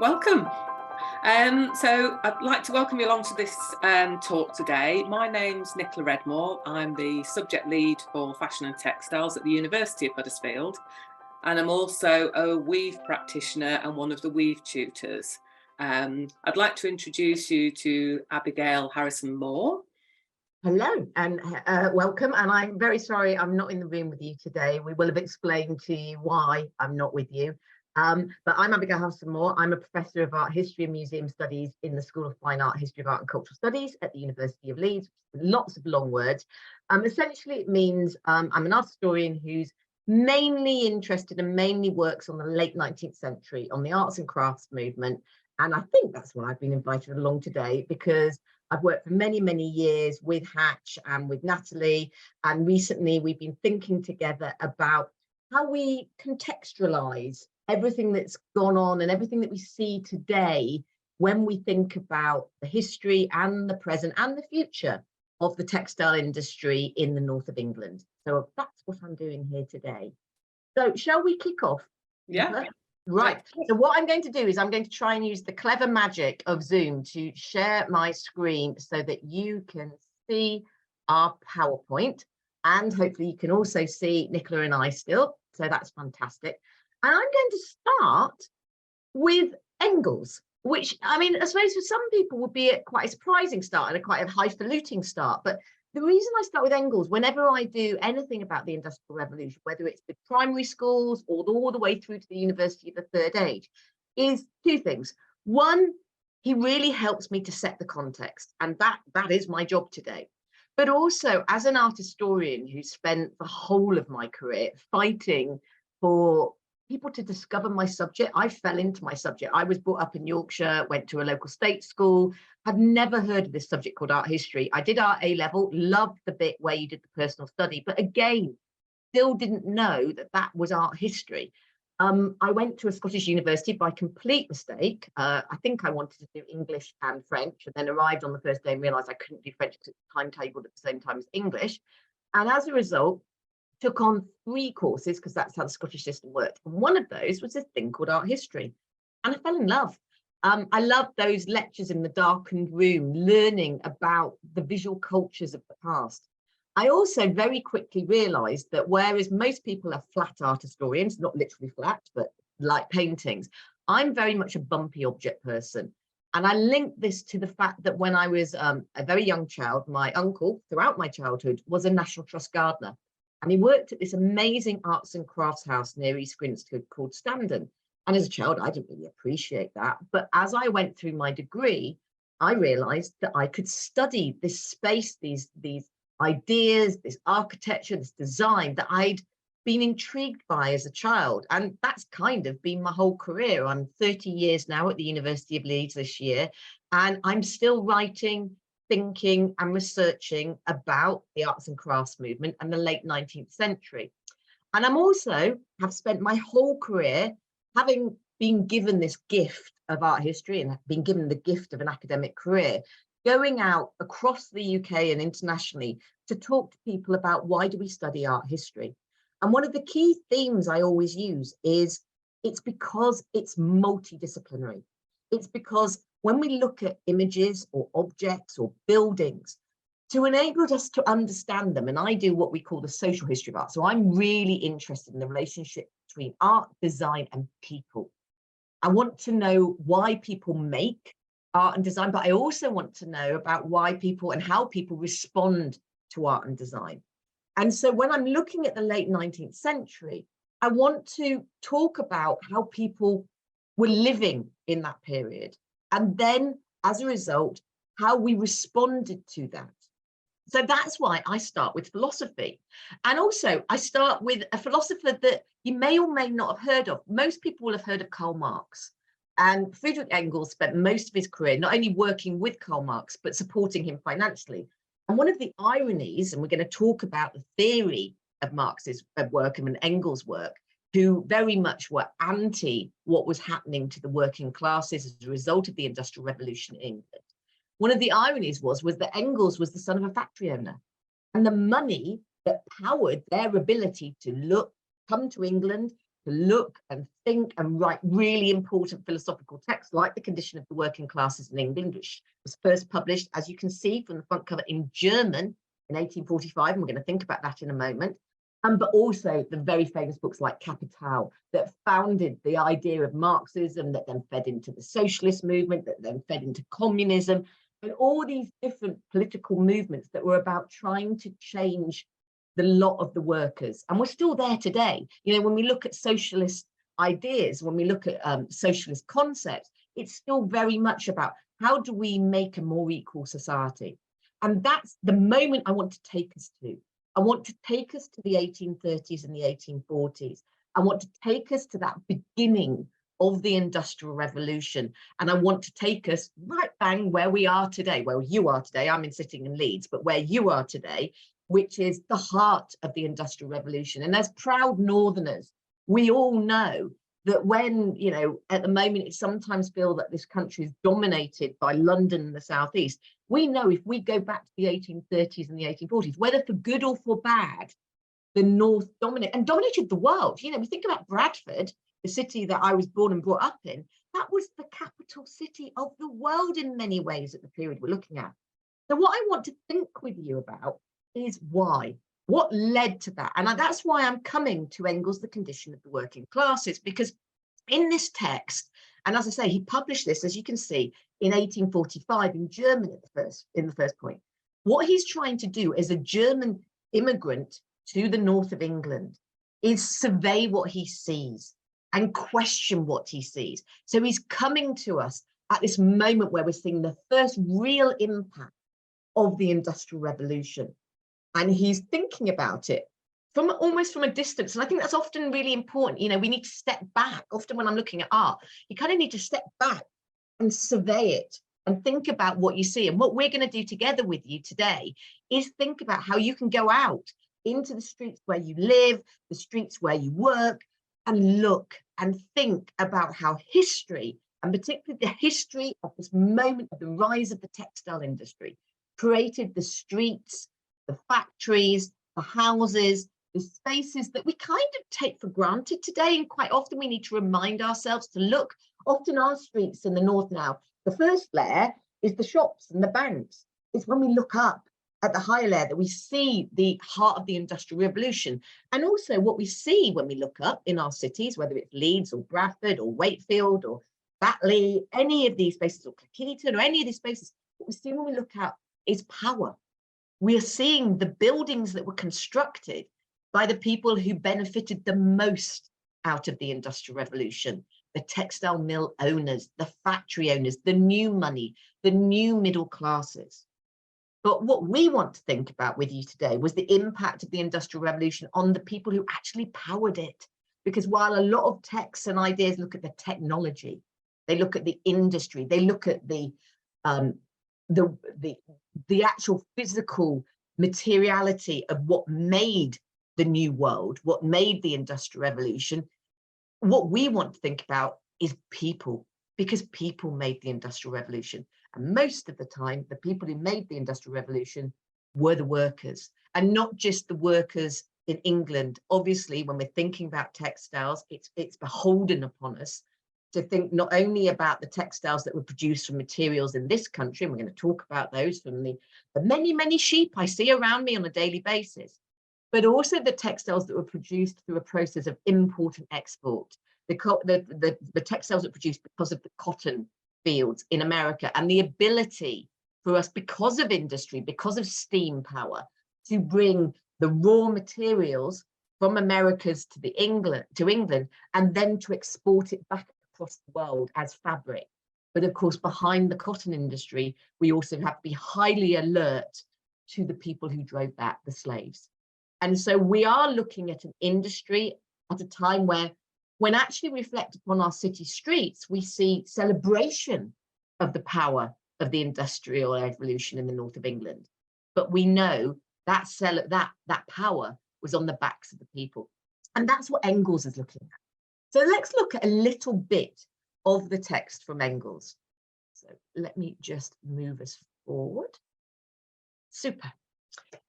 Welcome. So I'd like to welcome you along to this talk today. My name's Nicola Redmore. I'm the subject lead for fashion and textiles at the University of Huddersfield, and I'm also a weave practitioner and one of the weave tutors. I'd like to introduce you to Abigail Harrison-Moore. Hello and welcome, and I'm very sorry I'm not in the room with you today. We will have explained to you why I'm not with you. But I'm Abigail Harrison-Moore. I'm a professor of art history and museum studies in the School of Fine Art, History of Art and Cultural Studies at the University of Leeds. Lots of long words. Essentially, it means I'm an art historian who's mainly interested and mainly works on the late 19th century, on the arts and crafts movement. And I think that's why I've been invited along today, because I've worked for many, many years with Hatch and with Natalie. And recently we've been thinking together about how we contextualize everything that's gone on and everything that we see today when we think about the history and the present and the future of the textile industry in the north of England. So that's what I'm doing here today. So shall we kick off? Yeah. Right. So what I'm going to do is I'm going to try and use the clever magic of Zoom to share my screen so that you can see our PowerPoint, and hopefully you can also see Nicola and I still. So that's fantastic. And I'm going to start with Engels, which, I mean, I suppose for some people would be quite a surprising start and a quite a highfalutin start. But the reason I start with Engels, whenever I do anything about the Industrial Revolution, whether it's the primary schools or all the way through to the University of the Third Age, is two things. One, he really helps me to set the context, and that is my job today. But also, as an art historian who spent the whole of my career fighting for people to discover my subject, I fell into my subject. I was brought up in Yorkshire, went to a local state school, had never heard of this subject called art history. I did art A-level, loved the bit where you did the personal study, but again, still didn't know that that was art history. I went to a Scottish university by complete mistake. I think I wanted to do English and French, and then arrived on the first day and realised I couldn't do French because it's timetabled at the same time as English. And as a result, took on 3 courses because that's how the Scottish system worked. And one of those was this thing called art history. And I fell in love. I loved those lectures in the darkened room, learning about the visual cultures of the past. I also very quickly realized that whereas most people are flat art historians, not literally flat, but like paintings, I'm very much a bumpy object person. And I linked this to the fact that when I was a very young child, my uncle, throughout my childhood, was a National Trust gardener. And he worked at this amazing arts and crafts house near East Grinstead called Standon. And as a child, I didn't really appreciate that. But as I went through my degree, I realized that I could study this space, these ideas, this architecture, this design that I'd been intrigued by as a child. And that's kind of been my whole career. I'm 30 years now at the University of Leeds this year, and I'm still writing, thinking and researching about the arts and crafts movement and the late 19th century. And I'm also have spent my whole career having been given this gift of art history and been given the gift of an academic career, going out across the UK and internationally to talk to people about why do we study art history. And one of the key themes I always use is it's because it's multidisciplinary. It's because when we look at images or objects or buildings, to enable us to understand them, and I do what we call the social history of art. So I'm really interested in the relationship between art, design, and people. I want to know why people make art and design, but I also want to know about why people and how people respond to art and design. And so when I'm looking at the late 19th century, I want to talk about how people were living in that period. And then, as a result, how we responded to that. So that's why I start with philosophy. And also, I start with a philosopher that you may or may not have heard of. Most people will have heard of Karl Marx. And Friedrich Engels spent most of his career not only working with Karl Marx, but supporting him financially. And one of the ironies, and we're going to talk about the theory of Marx's work and Engels' work, who very much were anti what was happening to the working classes as a result of the Industrial Revolution in England. One of the ironies was that Engels was the son of a factory owner, and the money that powered their ability to come to England, to look and think and write really important philosophical texts, like The Condition of the Working Classes in England, which was first published, as you can see from the front cover, in German in 1845, and we're going to think about that in a moment. But also the very famous books like Capital, that founded the idea of Marxism, that then fed into the socialist movement, that then fed into communism, and all these different political movements that were about trying to change the lot of the workers. And we're still there today. You know, when we look at socialist ideas, when we look at socialist concepts, it's still very much about how do we make a more equal society? And that's the moment I want to take us to. I want to take us to the 1830s and the 1840s. I want to take us to that beginning of the Industrial Revolution. And I want to take us right bang where we are today, where you are today. I'm sitting in Leeds, but where you are today, which is the heart of the Industrial Revolution. And as proud Northerners, we all know that when, you know, at the moment, it sometimes feels that this country is dominated by London and the Southeast. We know if we go back to the 1830s and the 1840s, whether for good or for bad, the North dominated the world. You know, we think about Bradford, the city that I was born and brought up in, that was the capital city of the world in many ways at the period we're looking at. So what I want to think with you about is why. What led to that? And that's why I'm coming to Engels' The Condition of the Working Classes, because in this text, and as I say, he published this, as you can see, in 1845 in German in the first point. What he's trying to do as a German immigrant to the north of England is survey what he sees and question what he sees. So he's coming to us at this moment where we're seeing the first real impact of the Industrial Revolution. And he's thinking about it from almost from a distance. And I think that's often really important. You know, we need to step back. Often when I'm looking at art, you kind of need to step back and survey it and think about what you see. And what we're going to do together with you today is think about how you can go out into the streets where you live, the streets where you work, and look and think about how history, and particularly the history of this moment of the rise of the textile industry, created the streets, the factories, the houses, the spaces that we kind of take for granted today. And quite often we need to remind ourselves to look. Often our streets in the north now, the first layer is the shops and the banks. It's when we look up at the higher layer that we see the heart of the Industrial Revolution. And also what we see when we look up in our cities, whether it's Leeds or Bradford or Wakefield or Batley, any of these spaces, or Cleckheaton or any of these spaces, what we see when we look out is power. We are seeing the buildings that were constructed by the people who benefited the most out of the Industrial Revolution, the textile mill owners, the factory owners, the new money, the new middle classes. But what we want to think about with you today was the impact of the Industrial Revolution on the people who actually powered it. Because while a lot of texts and ideas look at the technology, they look at the industry, they look at the actual physical materiality of what made the new world, what made the Industrial Revolution, what we want to think about is people, because people made the Industrial Revolution. And most of the time, the people who made the Industrial Revolution were the workers, and not just the workers in England. Obviously, when we're thinking about textiles, it's beholden upon us to think not only about the textiles that were produced from materials in this country, and we're going to talk about those from the many, many sheep I see around me on a daily basis, but also the textiles that were produced through a process of import and export, the textiles that were produced because of the cotton fields in America, and the ability for us, because of industry, because of steam power, to bring the raw materials from Americas to England, and then to export it back across the world as fabric. But of course, behind the cotton industry, we also have to be highly alert to the people who drove that, the slaves. And so we are looking at an industry at a time where, when actually reflect upon our city streets, we see celebration of the power of the Industrial Revolution in the north of England. But we know that power was on the backs of the people. And that's what Engels is looking at. So let's look at a little bit of the text from Engels. So let me just move us forward. Super.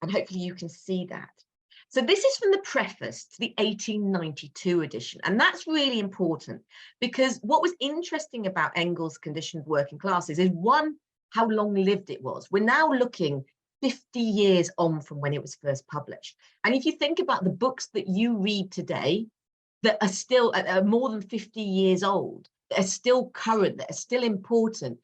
And hopefully you can see that. So this is from the preface to the 1892 edition. And that's really important because what was interesting about Engels' conditioned working classes is, one, how long lived it was. We're now looking 50 years on from when it was first published. And if you think about the books that you read today that are still more than 50 years old, that are still current, that are still important,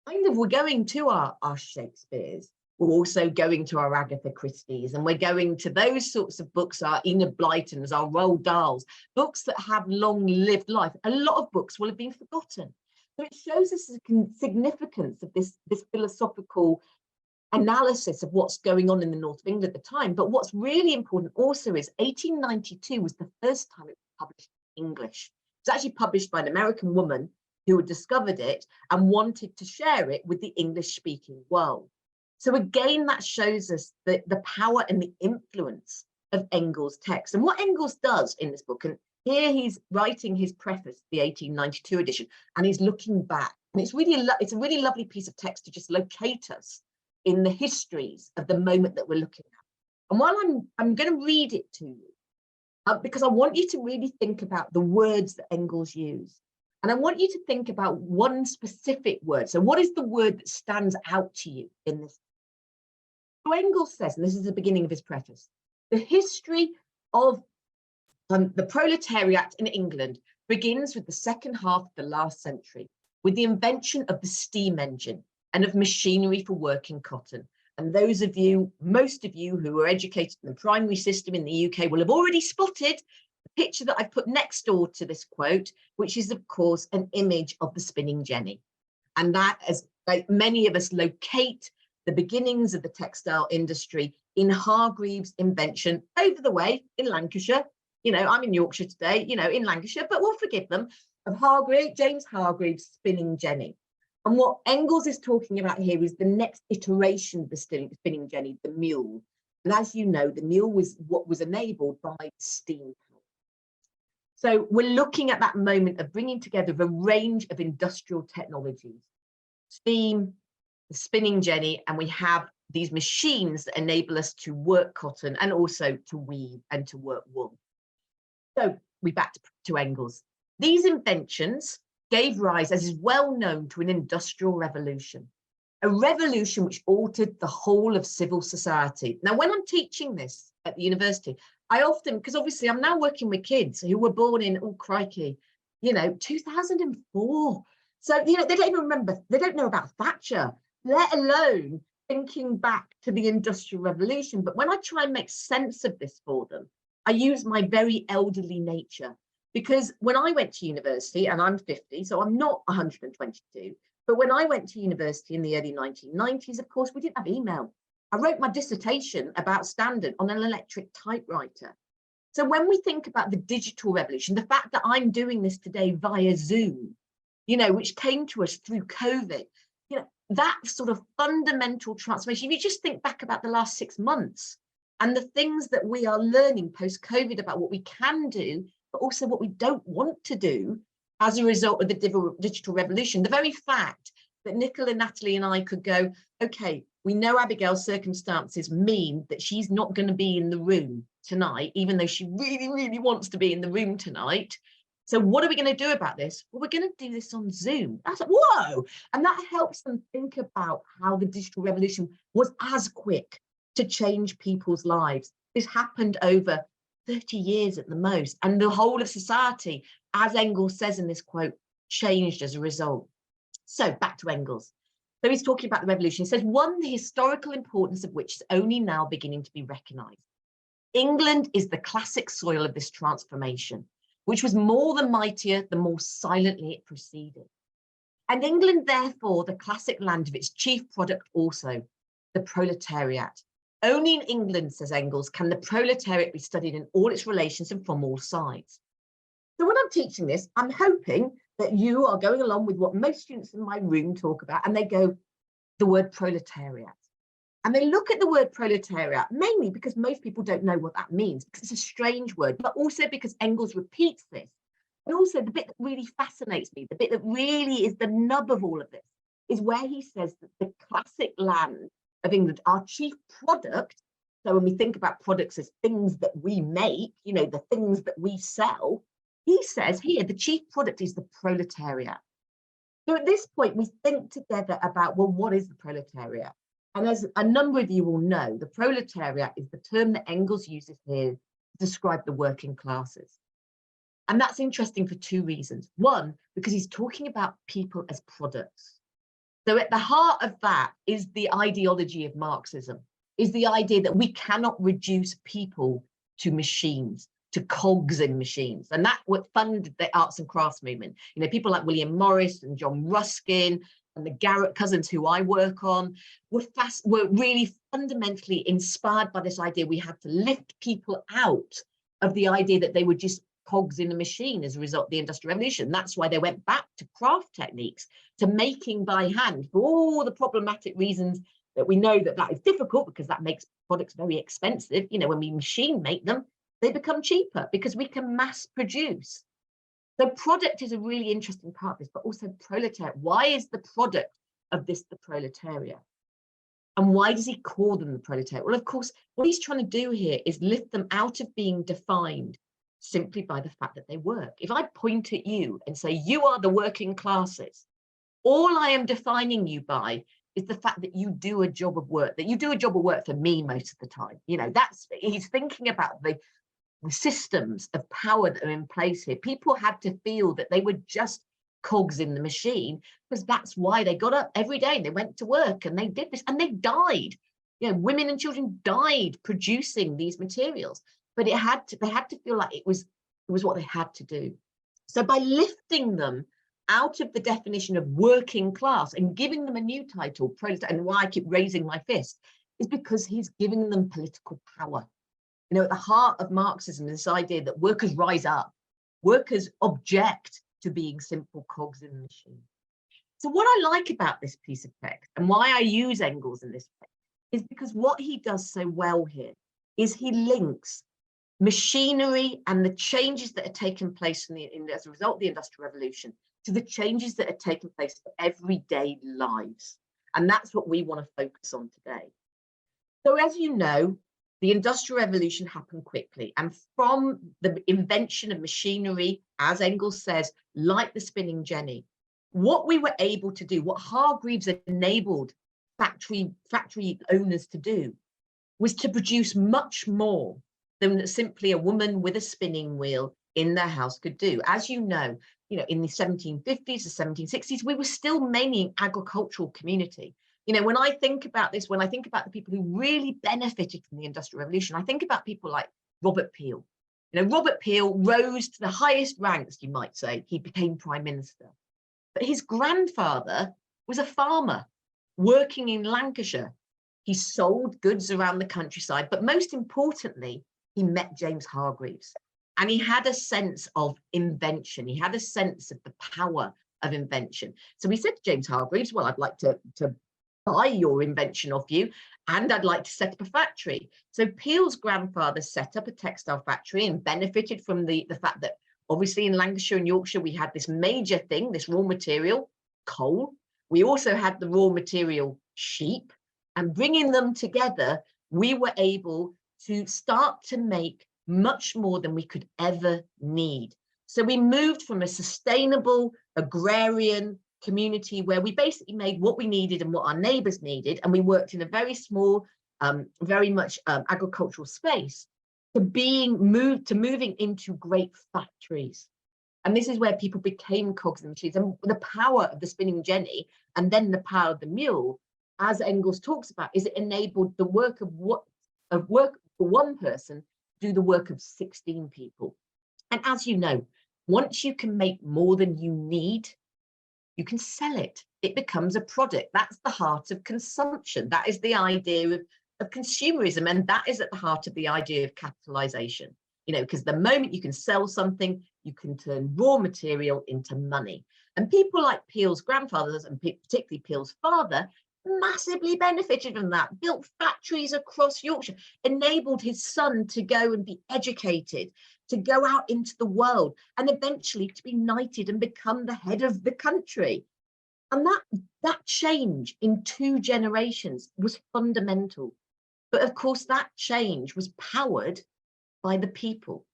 kind of we're going to our Shakespeare's, we're also going to our Agatha Christie's, and we're going to those sorts of books, our Enid Blytons, our Roald Dahls, books that have long lived life. A lot of books will have been forgotten. So it shows us the significance of this philosophical analysis of what's going on in the north of England at the time. But what's really important also is 1892 was the first time it was published in English. It was actually published by an American woman who had discovered it and wanted to share it with the English-speaking world. So again, that shows us the power and the influence of Engels' text. And what Engels does in this book, and here he's writing his preface, the 1892 edition, and he's looking back. And it's a really lovely piece of text to just locate us in the histories of the moment that we're looking at. And while I'm going to read it to you, because I want you to really think about the words that Engels used. And I want you to think about one specific word. So what is the word that stands out to you in this? So Engels says, and this is the beginning of his preface, the history of the proletariat in England begins with the second half of the last century, with the invention of the steam engine and of machinery for working cotton. And those of you, most of you who are educated in the primary system in the UK will have already spotted the picture that I've put next door to this quote, which is, of course, an image of the spinning jenny. And that, as like many of us locate the beginnings of the textile industry in Hargreaves' invention over the way in Lancashire. You know, I'm in Yorkshire today, you know, in Lancashire, but we'll forgive them, of James Hargreaves' spinning jenny. And what Engels is talking about here is the next iteration of the spinning jenny, the mule. And as you know, the mule was what was enabled by steam. So we're looking at that moment of bringing together a range of industrial technologies, steam, the spinning jenny, and we have these machines that enable us to work cotton and also to weave and to work wool. So we back to Engels. These inventions gave rise, as is well known, to an industrial revolution, a revolution which altered the whole of civil society. Now, when I'm teaching this at the university, I often, because obviously I'm now working with kids who were born in, oh crikey, you know, 2004. So, you know, they don't even remember, they don't know about Thatcher, let alone thinking back to the Industrial Revolution. But when I try and make sense of this for them, I use my very elderly nature. Because when I went to university, and I'm 50, so I'm not 122, but when I went to university in the early 1990s, of course, we didn't have email. I wrote my dissertation about Standard on an electric typewriter. So when we think about the digital revolution, the fact that I'm doing this today via Zoom, you know, which came to us through COVID, you know, that sort of fundamental transformation, if you just think back about the last 6 months and the things that we are learning post-COVID about what we can do, but also what we don't want to do as a result of the digital revolution. The very fact that Nicola, Natalie and I could go, okay, we know Abigail's circumstances mean that she's not going to be in the room tonight, even though she really, really wants to be in the room tonight. So what are we going to do about this? Well, we're going to do this on Zoom. That's like, whoa! And that helps them think about how the digital revolution was as quick to change people's lives. This happened over 30 years at the most, and the whole of society, as Engels says in this quote, changed as a result. So back to Engels. So he's talking about the revolution. He says, one, the historical importance of which is only now beginning to be recognized. England is the classic soil of this transformation, which was more the mightier, the more silently it proceeded. And England, therefore, the classic land of its chief product also, the proletariat. Only in England, says Engels, can the proletariat be studied in all its relations and from all sides. So when I'm teaching this, I'm hoping that you are going along with what most students in my room talk about, and they go, the word proletariat. And they look at the word proletariat, mainly because most people don't know what that means, because it's a strange word, but also because Engels repeats this. And also the bit that really fascinates me, the bit that really is the nub of all of this, is where he says that the classic land of England, our chief product, So when we think about products as things that we make, you know, the things that we sell, he says here the chief product is the proletariat. So at this point, we think together about, well, what is the proletariat? And as a number of you will know, the proletariat is the term that Engels uses here to describe the working classes. And that's interesting for two reasons. One, because he's talking about people as products. So at the heart of that is the ideology of Marxism, is the idea that we cannot reduce people to machines, to cogs in machines. And that what funded the arts and crafts movement. You know, people like William Morris and John Ruskin and the Garrett cousins who I work on were really fundamentally inspired by this idea we had to lift people out of the idea that they were just cogs in a machine as a result of the Industrial Revolution. That's why they went back to craft techniques, to making by hand, for all the problematic reasons that we know that is difficult, because that makes products very expensive. You know, when we machine make them, they become cheaper because we can mass produce. So product is a really interesting part of this, but also proletariat. Why is the product of this the proletariat? And why does he call them the proletariat? Well, of course, what he's trying to do here is lift them out of being defined simply by the fact that they work. If I point at you and say, you are the working classes, all I am defining you by is the fact that you do a job of work, that you do a job of work for me most of the time. You know, he's thinking about the systems of power that are in place here. People had to feel that they were just cogs in the machine, because that's why they got up every day and they went to work and they did this and they died. You know, women and children died producing these materials, but they had to feel like it was what they had to do. So by lifting them out of the definition of working class and giving them a new title, proletariat, and why I keep raising my fist is because he's giving them political power. You know, at the heart of Marxism is this idea that workers rise up, workers object to being simple cogs in the machine. So what I like about this piece of text and why I use Engels in this way is because what he does so well here is he links machinery and the changes that are taking place as a result of the Industrial Revolution to the changes that are taking place in everyday lives. And that's what we want to focus on today. So as you know, the Industrial Revolution happened quickly. And from the invention of machinery, as Engels says, like the spinning jenny, what we were able to do, what Hargreaves enabled factory owners to do, was to produce much more than simply a woman with a spinning wheel in their house could do. As you know, in the 1750s, the 1760s, we were still mainly an agricultural community. You know, when I think about this, when I think about the people who really benefited from the Industrial Revolution, I think about people like Robert Peel. You know, Robert Peel rose to the highest ranks, you might say. He became Prime Minister. But his grandfather was a farmer working in Lancashire. He sold goods around the countryside, but most importantly, he met James Hargreaves. And he had a sense of invention. He had a sense of the power of invention. So he said to James Hargreaves, well, I'd like to buy your invention of you, and I'd like to set up a factory. So Peel's grandfather set up a textile factory and benefited from the fact that obviously in Lancashire and Yorkshire, we had this major thing, this raw material, coal. We also had the raw material, sheep, and bringing them together, we were able to start to make much more than we could ever need. So we moved from a sustainable agrarian community where we basically made what we needed and what our neighbors needed, and we worked in a very small, very much agricultural space, to moving into great factories. And this is where people became cogs in the machines. And the power of the spinning jenny and then the power of the mule, as Engels talks about, is it enabled the work for one person do the work of 16 people. And as you know, once you can make more than you need, you can sell it. It becomes a product. That's the heart of consumption. That is the idea of consumerism. And that is at the heart of the idea of capitalization. You know, because the moment you can sell something, you can turn raw material into money. And people like Peel's grandfathers, and particularly Peel's father, massively benefited from that, built factories across Yorkshire, enabled his son to go and be educated, to go out into the world, and eventually to be knighted and become the head of the country. And that change in 2 generations was fundamental. But of course, that change was powered by the people.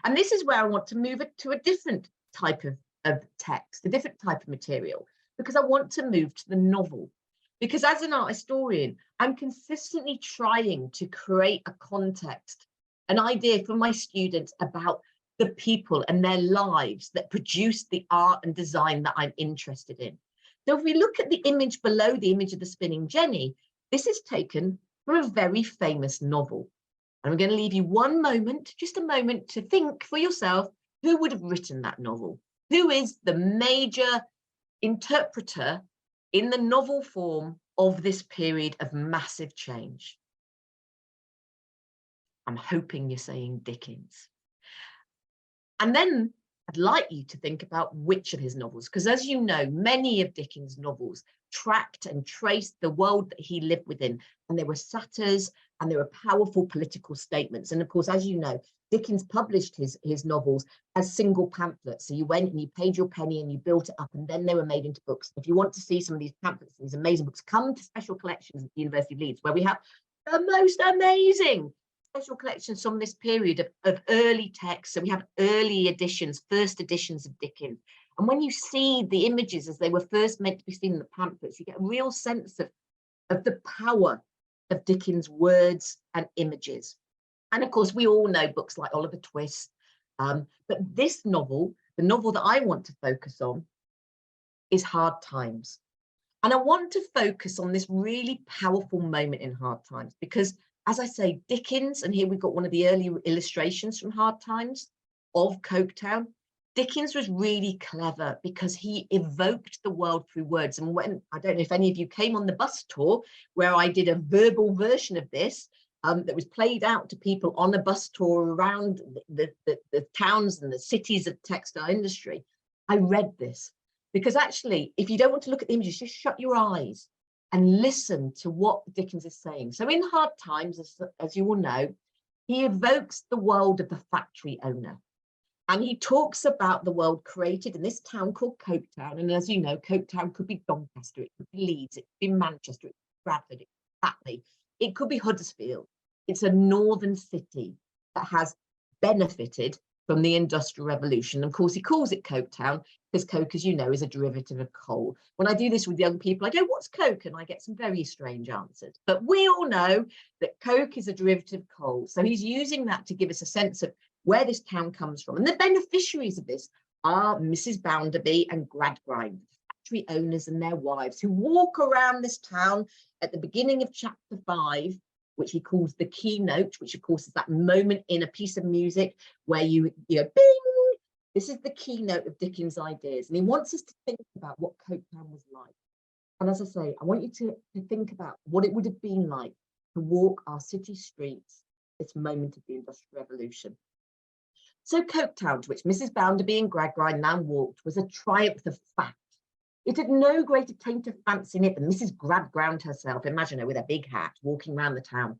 And this is where I want to move it to a different type of text, a different type of material, because I want to move to the novel. Because as an art historian, I'm consistently trying to create a context, an idea for my students about the people and their lives that produce the art and design that I'm interested in. So if we look at the image below, the image of the spinning jenny, this is taken from a very famous novel. And I'm going to leave you one moment, just a moment, to think for yourself, who would have written that novel? Who is the major interpreter in the novel form of this period of massive change? I'm hoping you're saying Dickens. And then I'd like you to think about which of his novels, because as you know, many of Dickens' novels tracked and traced the world that he lived within, and there were satires and there were powerful political statements. And of course, as you know, Dickens published his novels as single pamphlets. So you went and you paid your penny and you built it up, and then they were made into books. If you want to see some of these pamphlets, these amazing books, come to special collections at the University of Leeds, where we have the most amazing special collections from this period of early texts. So we have early editions, first editions of Dickens. And when you see the images as they were first meant to be seen in the pamphlets, you get a real sense of the power of Dickens' words and images. And of course, we all know books like Oliver Twist. But this novel, the novel that I want to focus on, is Hard Times. And I want to focus on this really powerful moment in Hard Times, because as I say, Dickens, and here we've got one of the early illustrations from Hard Times of Coketown. Dickens was really clever because he evoked the world through words. And when, I don't know if any of you came on the bus tour where I did a verbal version of this, that was played out to people on a bus tour around the towns and the cities of the textile industry. I read this because actually, if you don't want to look at the images, just shut your eyes and listen to what Dickens is saying. So in Hard Times, as you all know, he evokes the world of the factory owner. And he talks about the world created in this town called Coketown. And as you know, Coketown could be Doncaster, it could be Leeds, it could be Manchester, it could be Bradford, it could be Batley, it could be Huddersfield. It's a northern city that has benefited from the Industrial Revolution. And of course, he calls it Coketown because coke, as you know, is a derivative of coal. When I do this with young people, I go, what's coke? And I get some very strange answers. But we all know that coke is a derivative of coal. So he's using that to give us a sense of where this town comes from. And the beneficiaries of this are Mrs. Bounderby and Gradgrind, factory owners and their wives, who walk around this town at the beginning of chapter 5, which he calls the keynote, which of course is that moment in a piece of music where you bing, this is the keynote of Dickens' ideas. And he wants us to think about what Coketown was like. And as I say, I want you to think about what it would have been like to walk our city streets at this moment of the Industrial Revolution. So Coketown, to which Mrs. Bounderby and Gradgrind now walked, was a triumph of fact. It had no greater taint of fancy in it than Mrs. Gradgrind herself. Imagine her with a big hat walking around the town.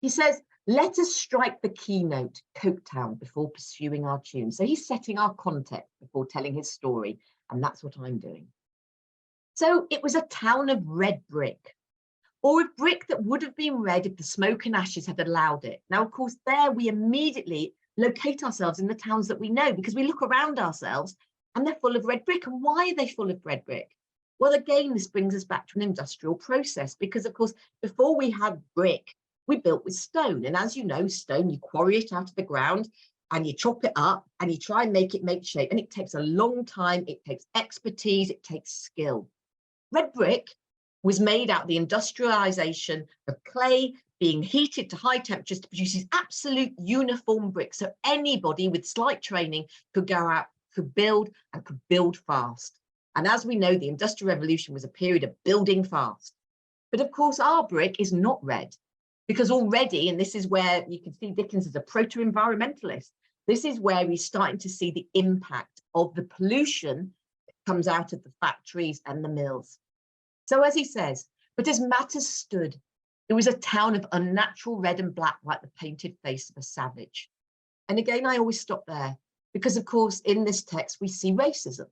He says, let us strike the keynote, Coketown, before pursuing our tune. So he's setting our context before telling his story, and that's what I'm doing. So it was a town of red brick, or a brick that would have been red if the smoke and ashes had allowed it. Now, of course, there we immediately locate ourselves in the towns that we know, because we look around ourselves and they're full of red brick. And why are they full of red brick? Well, again, this brings us back to an industrial process, because of course, before we had brick, we built with stone. And as you know, stone, you quarry it out of the ground and you chop it up and you try and make it make shape. And it takes a long time. It takes expertise. It takes skill. Red brick was made out of the industrialization of clay being heated to high temperatures to produce these absolute uniform bricks. So anybody with slight training could go out, could build, and could build fast. And as we know, the Industrial Revolution was a period of building fast. But of course, our brick is not red, because already, and this is where you can see Dickens as a proto-environmentalist, this is where he's starting to see the impact of the pollution that comes out of the factories and the mills. So as he says, but as matters stood, it was a town of unnatural red and black, like the painted face of a savage. And again, I always stop there, because of course, in this text, we see racism,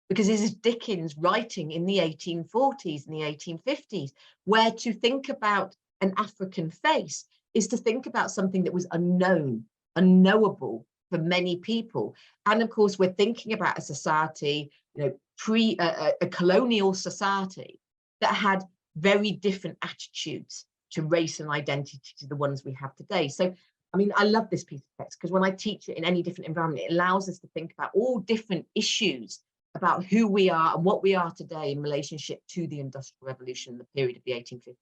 because this is Dickens writing in the 1840s and the 1850s, where to think about an African face is to think about something that was unknown, unknowable for many people. And of course, we're thinking about a society, a colonial society that had very different attitudes to race and identity to the ones we have today. So, I mean, I love this piece of text because when I teach it in any different environment, it allows us to think about all different issues about who we are and what we are today in relationship to the Industrial Revolution in the period of the 1850s.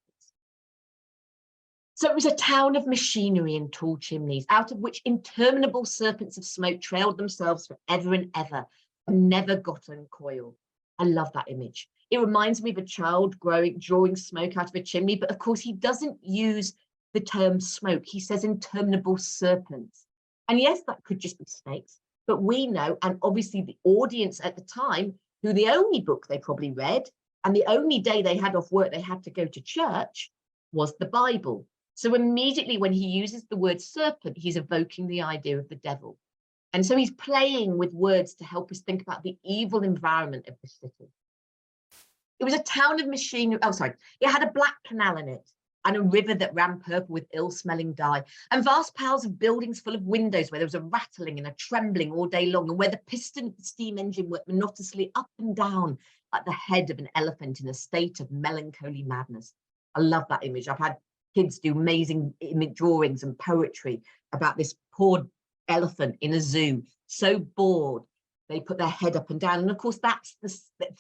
So it was a town of machinery and tall chimneys, out of which interminable serpents of smoke trailed themselves for ever and ever and never got uncoiled. I love that image. It reminds me of a child drawing smoke out of a chimney, but of course he doesn't use the term smoke. He says interminable serpents. And yes, that could just be snakes, but we know, and obviously the audience at the time, who the only book they probably read and the only day they had off work they had to go to church was the Bible. So immediately when he uses the word serpent, he's evoking the idea of the devil. And so he's playing with words to help us think about the evil environment of the city. It was a town of machinery. Oh, sorry. It had a black canal in it and a river that ran purple with ill-smelling dye, and vast piles of buildings full of windows where there was a rattling and a trembling all day long, and where the piston of the steam engine worked monotonously up and down like the head of an elephant in a state of melancholy madness. I love that image. I've had kids do amazing image drawings and poetry about this poor elephant in a zoo, so bored they put their head up and down. And of course that's the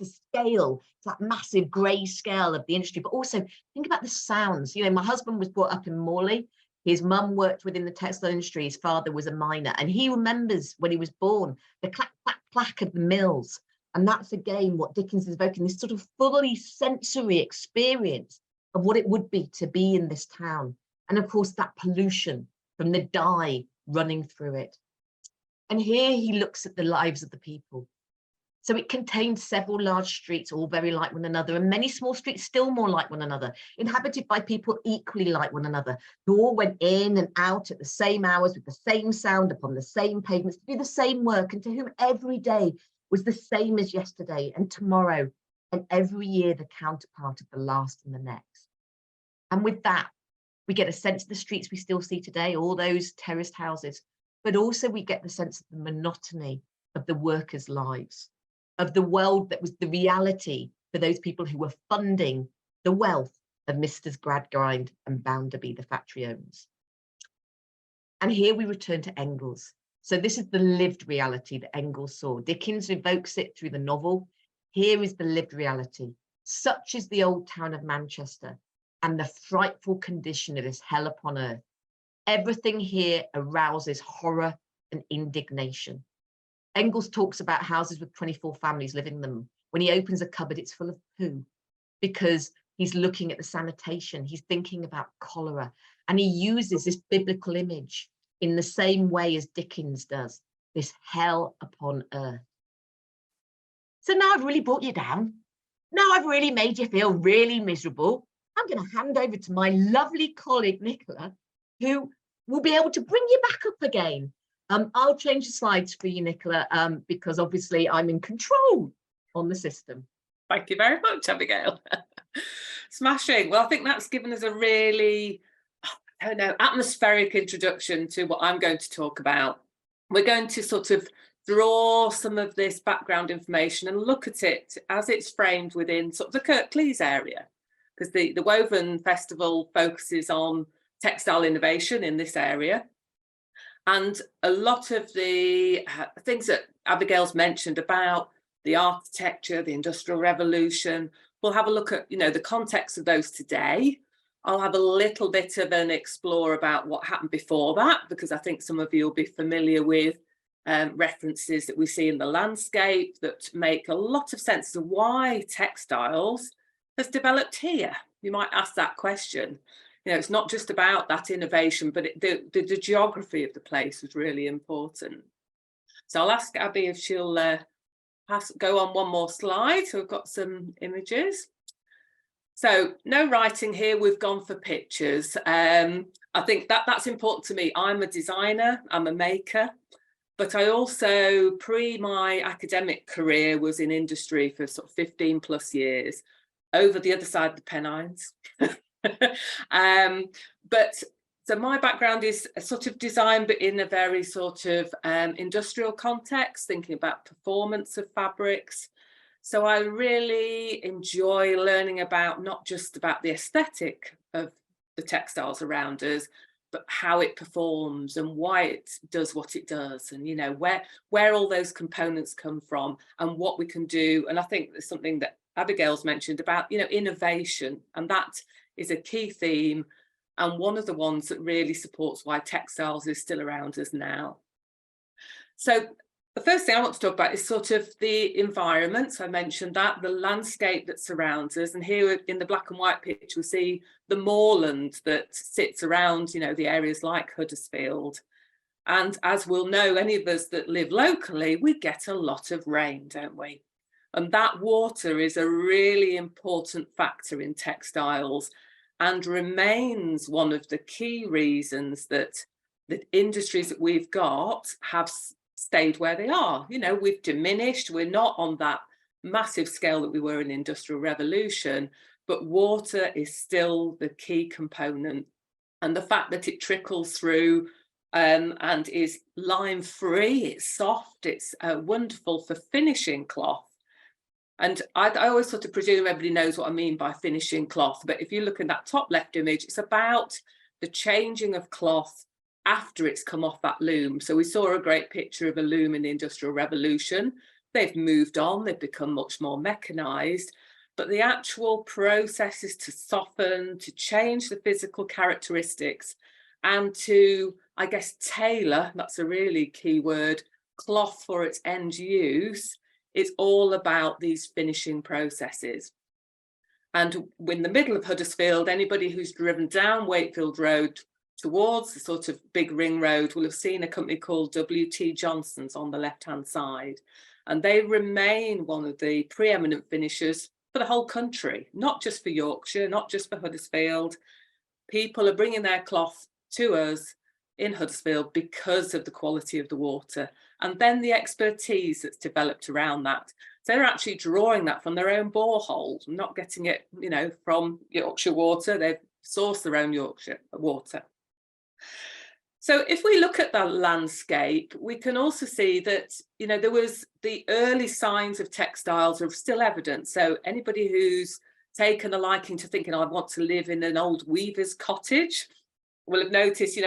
scale, it's that massive grey scale of the industry. But also think about the sounds. My husband was brought up in Morley. His mum worked within the textile industry. His father was a miner, and he remembers when he was born the clack clack clack of the mills. And that's again what Dickens is evoking, this sort of fully sensory experience of what it would be to be in this town. And of course, that pollution from the dye running through it. And here he looks at the lives of the people. So it contained several large streets, all very like one another, and many small streets still more like one another, inhabited by people equally like one another, who all went in and out at the same hours with the same sound upon the same pavements to do the same work, and to whom every day was the same as yesterday and tomorrow, and every year the counterpart of the last and the next. And with that, we get a sense of the streets we still see today, all those terraced houses, but also we get the sense of the monotony of the workers' lives, of the world that was the reality for those people who were funding the wealth of Mr. Gradgrind and Bounderby, the factory owners. And here we return to Engels. So this is the lived reality that Engels saw. Dickens evokes it through the novel. Here is the lived reality. Such is the old town of Manchester and the frightful condition of this hell upon earth. Everything here arouses horror and indignation. Engels talks about houses with 24 families living in them. When he opens a cupboard, it's full of poo, because he's looking at the sanitation. He's thinking about cholera, and he uses this biblical image in the same way as Dickens does, this hell upon earth. So now I've really brought you down. Now I've really made you feel really miserable. I'm going to hand over to my lovely colleague, Nicola, who will be able to bring you back up again. I'll change the slides for you, Nicola, because obviously I'm in control on the system. Thank you very much, Abigail. Smashing. Well, I think that's given us a really, atmospheric introduction to what I'm going to talk about. We're going to sort of draw some of this background information and look at it as it's framed within sort of the Kirklees area, because the Woven Festival focuses on textile innovation in this area. And a lot of the things that Abigail's mentioned about the architecture, the Industrial Revolution, we'll have a look at, the context of those today. I'll have a little bit of an explore about what happened before that, because I think some of you will be familiar with references that we see in the landscape that make a lot of sense as to why textiles has developed here. You might ask that question. It's not just about that innovation, but the geography of the place was really important. So I'll ask Abby if she'll go on one more slide. So we've got some images. So no writing here, we've gone for pictures. I think that's important to me. I'm a designer, I'm a maker, but I also, pre my academic career, was in industry for sort of 15 plus years, over the other side of the Pennines. But so my background is a sort of design, but in a very sort of industrial context, thinking about performance of fabrics. So I really enjoy learning about not just about the aesthetic of the textiles around us, but how it performs and why it does what it does, and where all those components come from and what we can do. And I think there's something that Abigail's mentioned about innovation, and that is a key theme, and one of the ones that really supports why textiles is still around us now. So the first thing I want to talk about is sort of the environment. So I mentioned that, the landscape that surrounds us. And here in the black and white picture, we see the moorland that sits around, the areas like Huddersfield. And as we'll know, any of us that live locally, we get a lot of rain, don't we? And that water is a really important factor in textiles and remains one of the key reasons that the industries that we've got have stayed where they are. We've diminished. We're not on that massive scale that we were in the Industrial Revolution, but water is still the key component. And the fact that it trickles through and is lime free, it's soft, it's wonderful for finishing cloth. And I always sort of presume everybody knows what I mean by finishing cloth, but if you look in that top left image, it's about the changing of cloth after it's come off that loom. So we saw a great picture of a loom in the Industrial Revolution. They've moved on, they've become much more mechanized, but the actual processes to soften, to change the physical characteristics, and to, I guess, tailor, that's a really key word, cloth for its end use, it's all about these finishing processes. And in the middle of Huddersfield, anybody who's driven down Wakefield Road towards the sort of big ring road will have seen a company called W.T. Johnson's on the left-hand side. And they remain one of the preeminent finishers for the whole country, not just for Yorkshire, not just for Huddersfield. People are bringing their cloth to us in Huddersfield because of the quality of the water, and then the expertise that's developed around that. So they're actually drawing that from their own boreholes, not getting it, from Yorkshire water. They've sourced their own Yorkshire water. So if we look at that landscape, we can also see that, there was the early signs of textiles are still evident. So anybody who's taken a liking to thinking, I want to live in an old weaver's cottage, will have noticed,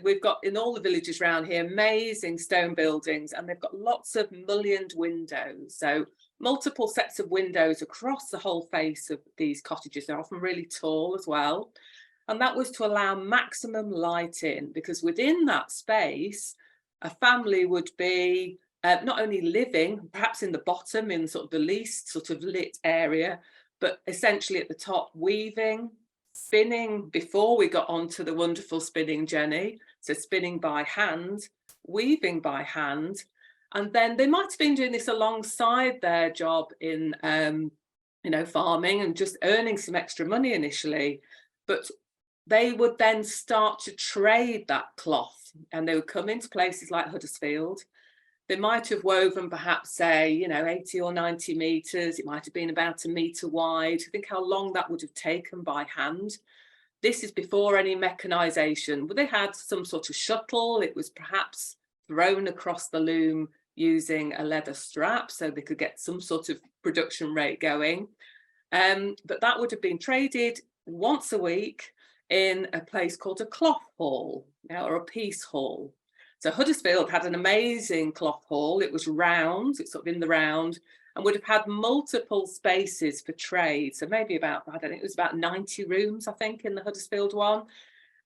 we've got in all the villages around here, amazing stone buildings, and they've got lots of mullioned windows. So multiple sets of windows across the whole face of these cottages. They're often really tall as well. And that was to allow maximum light in, because within that space, a family would be not only living, perhaps in the bottom, in sort of the least sort of lit area, but essentially at the top, weaving, spinning before we got onto the wonderful spinning jenny. So spinning by hand, weaving by hand. And then they might have been doing this alongside their job in, farming and just earning some extra money initially. But they would then start to trade that cloth, and they would come into places like Huddersfield. They might have woven perhaps, say, 80 or 90 metres. It might have been about a metre wide. Think how long that would have taken by hand. This is before any mechanisation. But they had some sort of shuttle. It was perhaps thrown across the loom using a leather strap so they could get some sort of production rate going. But that would have been traded once a week in a place called a cloth hall, or a piece hall. So Huddersfield had an amazing cloth hall. It was round, it's sort of in the round, and would have had multiple spaces for trade. So maybe about, it was about 90 rooms, I think, in the Huddersfield one.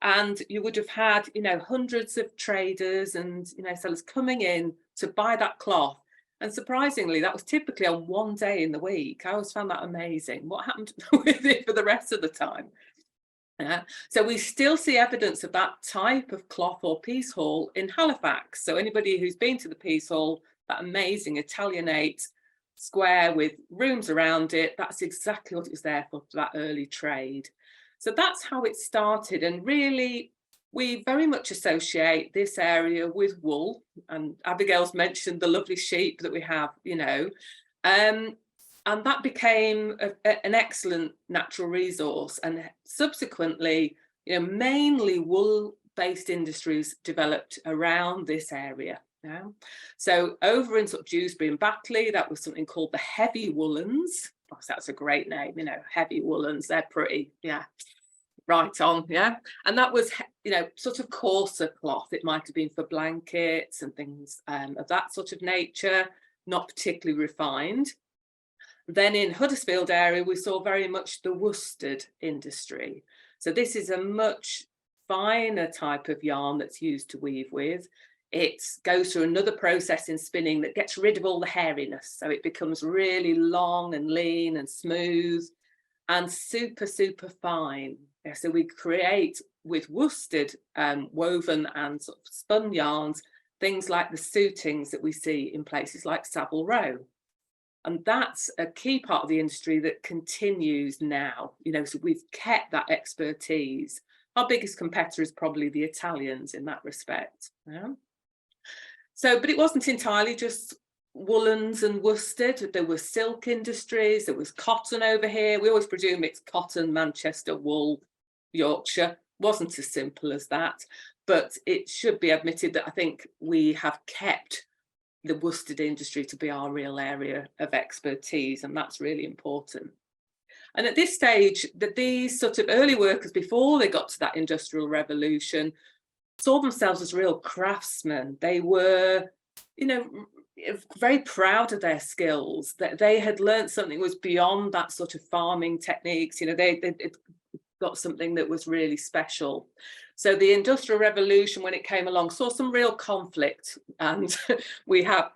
And you would have had, hundreds of traders and, sellers coming in to buy that cloth. And surprisingly, that was typically on one day in the week. I always found that amazing. What happened with it for the rest of the time? So we still see evidence of that type of cloth or piece hall in Halifax. So anybody who's been to the piece hall, that amazing Italianate square with rooms around it, that's exactly what it was there for that early trade. So that's how it started. And really, we very much associate this area with wool. And Abigail's mentioned the lovely sheep that we have, And that became an excellent natural resource. And subsequently, mainly wool-based industries developed around this area. Yeah. So over in sort of Dewsbury and Batley, that was something called the heavy woolens. Oh, that's a great name, heavy woolens. They're pretty, yeah, right on, yeah. And that was, sort of coarser cloth. It might have been for blankets and things of that sort of nature, not particularly refined. Then in Huddersfield area, we saw very much the worsted industry. So this is a much finer type of yarn that's used to weave with. It goes through another process in spinning that gets rid of all the hairiness. So it becomes really long and lean and smooth and super, super fine. Yeah, so we create with worsted woven and sort of spun yarns, things like the suitings that we see in places like Savile Row. And that's a key part of the industry that continues now, so we've kept that expertise. Our biggest competitor is probably the Italians in that respect. Yeah. So, but it wasn't entirely just woolens and worsted. There were silk industries, there was cotton over here. We always presume it's cotton, Manchester, wool, Yorkshire. Wasn't as simple as that, but it should be admitted that I think we have kept the worsted industry to be our real area of expertise, and that's really important. And at this stage, that these sort of early workers, before they got to that industrial revolution, saw themselves as real craftsmen. They were, very proud of their skills, that they had learned something was beyond that sort of farming techniques. They got something that was really special. So the Industrial Revolution, when it came along, saw some real conflict, and we have,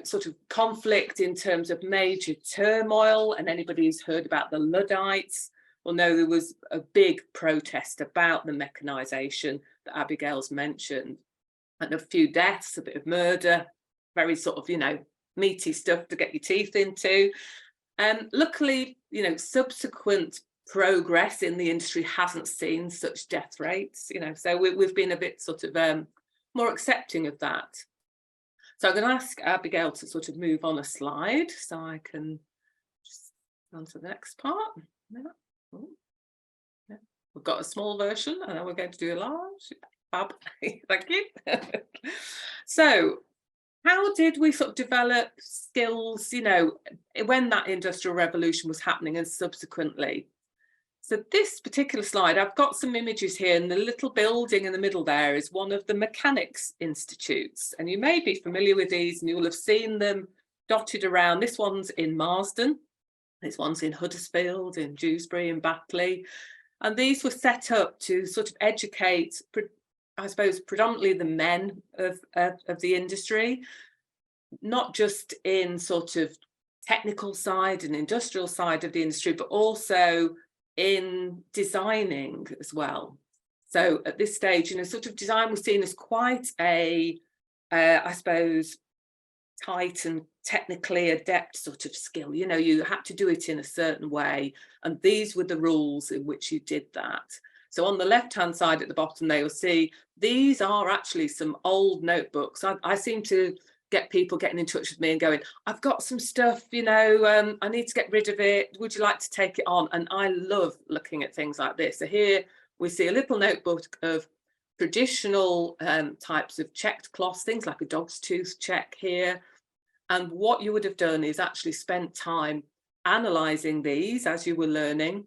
sort of conflict in terms of major turmoil. And anybody who's heard about the Luddites will know there was a big protest about the mechanisation that Abigail's mentioned, and a few deaths, a bit of murder, very sort of, meaty stuff to get your teeth into. And luckily, subsequent progress in the industry hasn't seen such death rates, so we've been a bit sort of more accepting of that. So I'm going to ask Abigail to sort of move on a slide so I can just go on to the next part. Yeah. We've got a small version and then we're going to do a large. Fab. Thank you. So how did we sort of develop skills, when that industrial revolution was happening and subsequently? So this particular slide, I've got some images here, and the little building in the middle there is one of the mechanics institutes. And you may be familiar with these and you will have seen them dotted around. This one's in Marsden, this one's in Huddersfield, in Dewsbury and Batley. And these were set up to sort of educate, I suppose, predominantly the men of the industry, not just in sort of technical side and industrial side of the industry, but also in designing as well. So at this stage, sort of design was seen as quite a, I suppose, tight and technically adept sort of skill. You had to do it in a certain way, and these were the rules in which you did that. So on the left-hand side at the bottom, they will see these are actually some old notebooks. I seem to get people getting in touch with me and going, I've got some stuff, I need to get rid of it. Would you like to take it on? And I love looking at things like this. So here we see a little notebook of traditional types of checked cloths, things like a dog's tooth check here. And what you would have done is actually spent time analysing these as you were learning.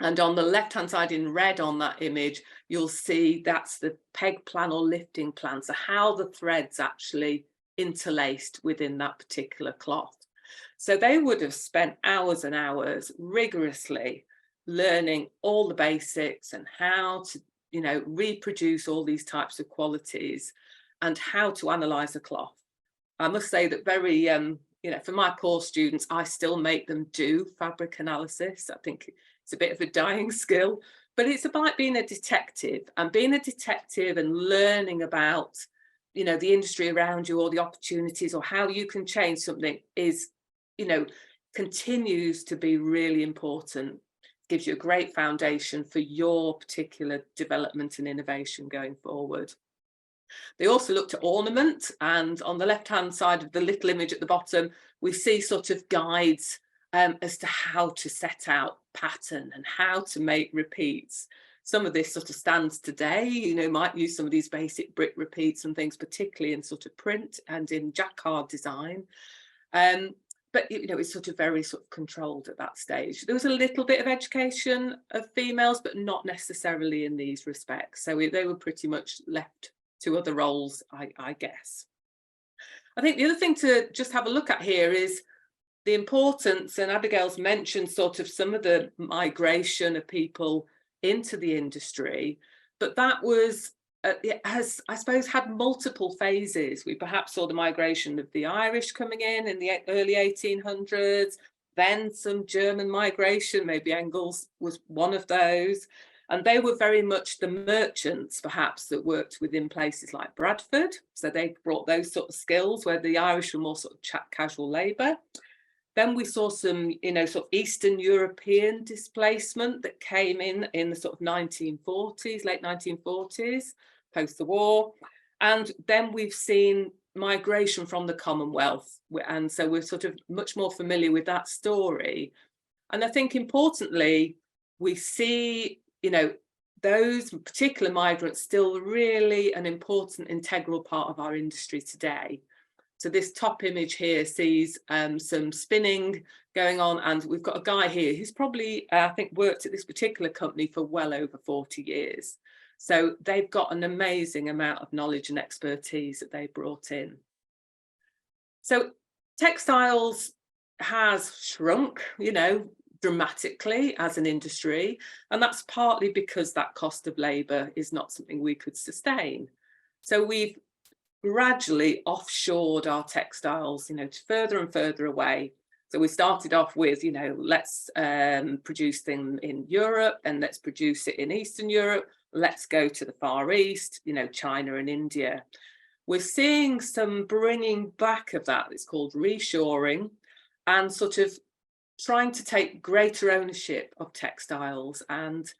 And on the left-hand side in red on that image, you'll see that's the peg plan or lifting plan. So how the threads actually interlaced within that particular cloth. So they would have spent hours and hours rigorously learning all the basics and how to, reproduce all these types of qualities and how to analyze a cloth. I must say that very, for my course students, I still make them do fabric analysis. I think it's a bit of a dying skill, but it's about being a detective, and learning about the industry around you, or the opportunities, or how you can change something is, continues to be really important. Gives you a great foundation for your particular development and innovation going forward. They also looked at ornament, and on the left-hand side of the little image at the bottom, we see sort of guides as to how to set out pattern and how to make repeats. Some of this sort of stands today, you know, might use some of these basic brick repeats and things, particularly in sort of print and in jacquard design. But, you know, it's sort of very sort of controlled at that stage. There was a little bit of education of females, but not necessarily in these respects. So they were pretty much left to other roles, I guess. I think the other thing to just have a look at here is the importance, and Abigail's mentioned sort of some of the migration of people into the industry, but that was, it has, I suppose, had multiple phases. We perhaps saw the migration of the Irish coming in the early 1800s, then some German migration, maybe Engels was one of those. And they were very much the merchants, perhaps, that worked within places like Bradford. So they brought those sort of skills, where the Irish were more sort of casual labour. Then we saw some, you know, sort of Eastern European displacement that came in the sort of 1940s, late 1940s, post the war. And then we've seen migration from the Commonwealth. And so we're sort of much more familiar with that story. And I think importantly, we see, you know, those particular migrants still really an important integral part of our industry today. So this top image here sees some spinning going on, and we've got a guy here who's probably, I think, worked at this particular company for well over 40 years. So they've got an amazing amount of knowledge and expertise that they brought in. So textiles has shrunk, you know, dramatically as an industry, and that's partly because that cost of labour is not something we could sustain. So we've gradually offshored our textiles, you know, further and further away. So we started off with, you know, let's produce them in Europe, and let's produce it in Eastern Europe. Let's go to the Far East, you know, China and India. We're seeing some bringing back of that. It's called reshoring, and sort of trying to take greater ownership of textiles, and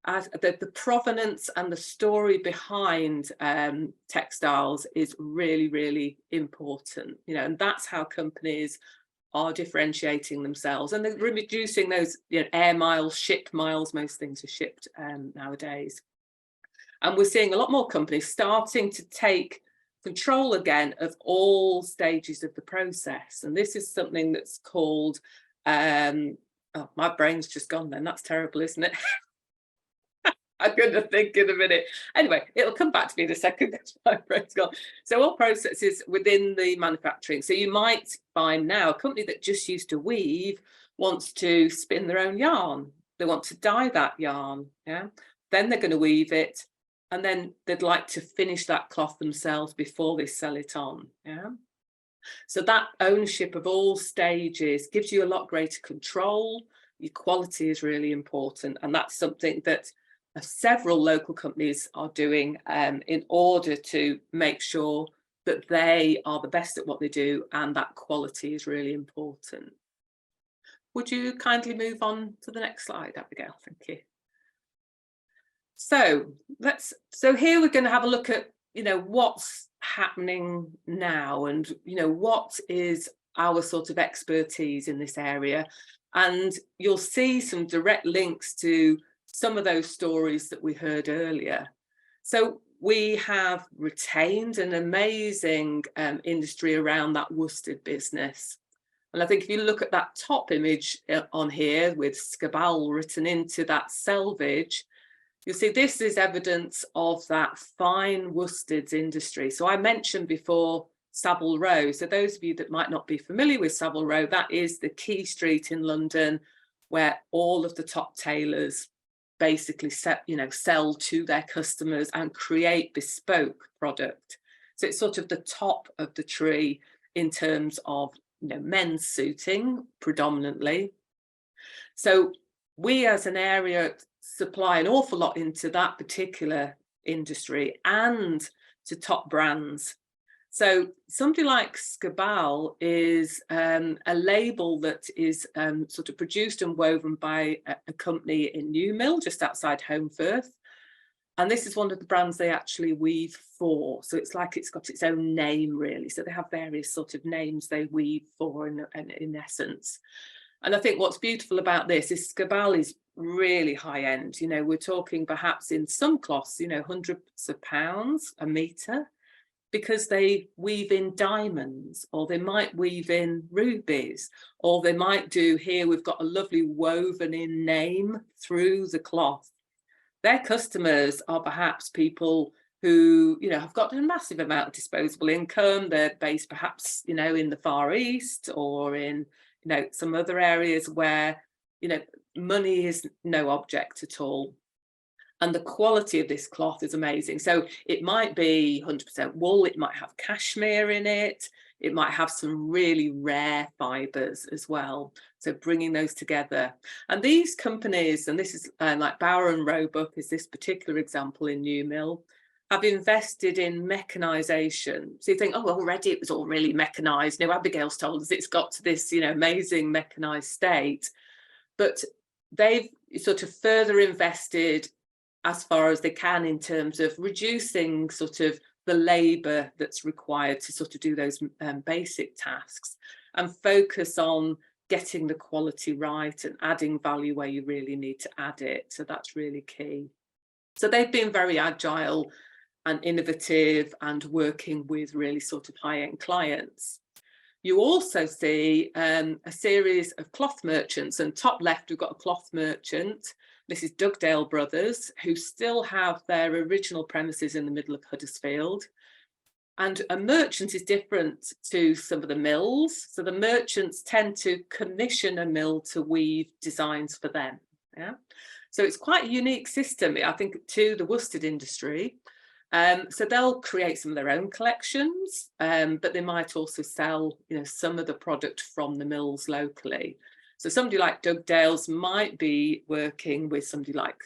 the provenance and the story behind textiles is really, really important, you know, and that's how companies are differentiating themselves, and they're reducing those, you know, air miles, ship miles. Most things are shipped nowadays. And we're seeing a lot more companies starting to take control again of all stages of the process. And this is something that's called, oh, my brain's just gone then. That's terrible, isn't it? I'm going to think in a minute. Anyway, it'll come back to me in a second. That's my brain's gone. So all processes within the manufacturing. So you might find now a company that just used to weave wants to spin their own yarn. They want to dye that yarn. Yeah. Then they're going to weave it, and then they'd like to finish that cloth themselves before they sell it on. Yeah. So that ownership of all stages gives you a lot greater control. Your quality is really important, and that's something that several local companies are doing in order to make sure that they are the best at what they do, and that quality is really important. Would you kindly move on to the next slide, Abigail? Thank you. So here we're going to have a look at, you know, what's happening now, and, you know, what is our sort of expertise in this area. And you'll see some direct links to some of those stories that we heard earlier. So we have retained an amazing industry around that worsted business. And I think if you look at that top image on here with Scabal written into that selvage, you'll see this is evidence of that fine worsteds industry. So I mentioned before Savile Row. So those of you that might not be familiar with Savile Row, that is the key street in London where all of the top tailors basically sell to their customers and create bespoke product. So it's sort of the top of the tree in terms of, you know, men's suiting predominantly. So we as an area supply an awful lot into that particular industry and to top brands. So somebody like Scabal is a label that is sort of produced and woven by a company in Newmill, just outside Holmfirth. And this is one of the brands they actually weave for. So it's like it's got its own name, really. So they have various sort of names they weave for in essence. And I think what's beautiful about this is Scabal is really high end. You know, we're talking perhaps in some cloths, you know, hundreds of pounds a metre, because they weave in diamonds, or they might weave in rubies, or they might do, here we've got a lovely woven in name through the cloth. Their customers are perhaps people who, you know, have got a massive amount of disposable income. They're based perhaps, you know, in the Far East, or in, you know, some other areas where, you know, money is no object at all. And the quality of this cloth is amazing. So it might be 100% wool, it might have cashmere in it, it might have some really rare fibres as well. So bringing those together. And these companies, and this is like Bower and Roebuck is this particular example in New Mill, have invested in mechanisation. So you think, oh, already it was all really mechanised. No, Abigail's told us it's got to this, you know, amazing mechanised state. But they've sort of further invested as far as they can in terms of reducing sort of the labour that's required to sort of do those basic tasks, and focus on getting the quality right and adding value where you really need to add it. So that's really key. So they've been very agile and innovative and working with really sort of high-end clients. You also see a series of cloth merchants, and top left we've got a cloth merchant. This is Dugdale Brothers, who still have their original premises in the middle of Huddersfield. And a merchant is different to some of the mills. So the merchants tend to commission a mill to weave designs for them. Yeah. So it's quite a unique system, I think, to the worsted industry. So they'll create some of their own collections, but they might also sell, you know, some of the product from the mills locally. So somebody like Dugdale's might be working with somebody like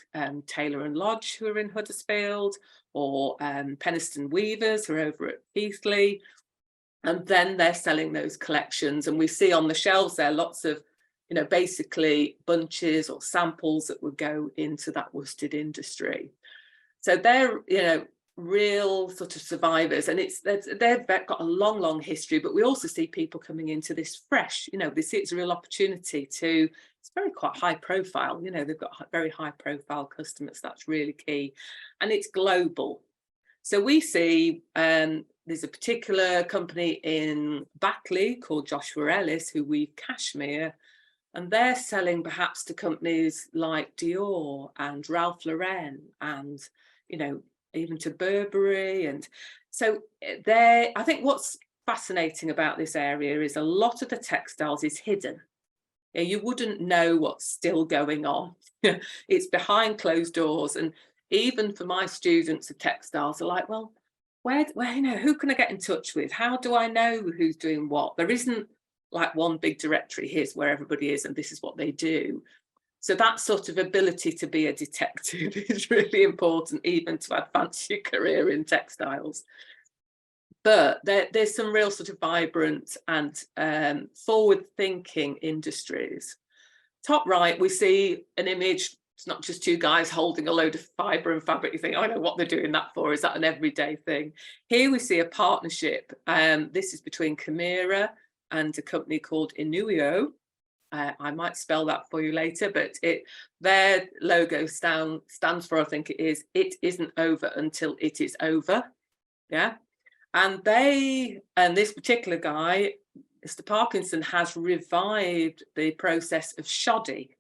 Taylor and Lodge, who are in Huddersfield, or Penistone Weavers, who are over at Keighley, and then they're selling those collections. And we see on the shelves there lots of, you know, basically bunches or samples that would go into that worsted industry. So they're, you know, real sort of survivors, and they've got a long history. But we also see people coming into this fresh, you know, this is a real opportunity to, it's very quite high profile, you know, they've got very high profile customers. That's really key, and it's global. So we see there's a particular company in Batley called Joshua Ellis who weave cashmere, and they're selling perhaps to companies like Dior and Ralph Lauren, and, you know, even to Burberry. And so there, I think what's fascinating about this area is a lot of the textiles is hidden. You wouldn't know what's still going on. It's behind closed doors. And even for my students of textiles are like, well, where, you know, who can I get in touch with? How do I know who's doing what? There isn't like one big directory, here's where everybody is and this is what they do. So that sort of ability to be a detective is really important, even to advance your career in textiles. But there's some real sort of vibrant and forward-thinking industries. Top right, we see an image. It's not just two guys holding a load of fibre and fabric. You think, I know what they're doing that for. Is that an everyday thing? Here we see a partnership. This is between Chimera and a company called Inuio. I might spell that for you later, but their logo stands for, I think it isn't over until it is over. Yeah. And this particular guy, Mr. Parkinson, has revived the process of shoddy.